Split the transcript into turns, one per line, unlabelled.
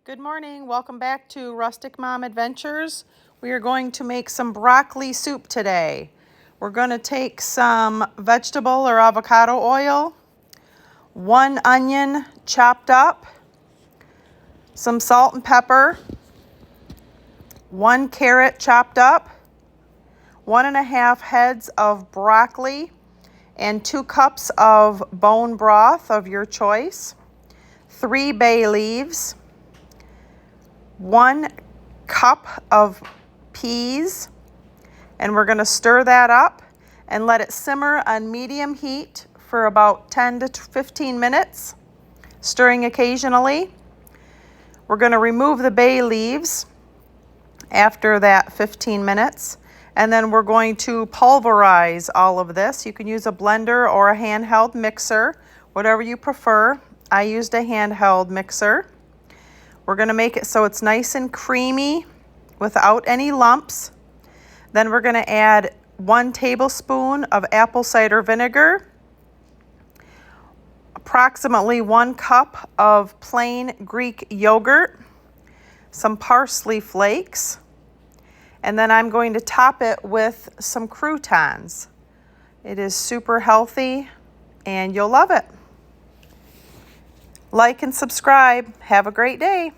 Good morning. Welcome back to Rustic Mom Adventures. We are going to make some broccoli soup today. We're going to take some vegetable or avocado oil, 1 onion chopped up, some salt and pepper, 1 carrot chopped up, 1.5 heads of broccoli, and 2 cups of bone broth of your choice, 3 bay leaves, 1 cup of peas, and we're going to stir that up and let it simmer on medium heat for about 10 to 15 minutes, stirring occasionally. We're going to remove the bay leaves after that 15 minutes, and then we're going to pulverize all of this. You can use a blender or a handheld mixer, whatever you prefer. I used a handheld mixer. We're going to make it so it's nice and creamy without any lumps. Then we're going to add 1 tablespoon of apple cider vinegar, approximately 1 cup of plain Greek yogurt, some parsley flakes, and then I'm going to top it with some croutons. It is super healthy and you'll love it. Like and subscribe. Have a great day.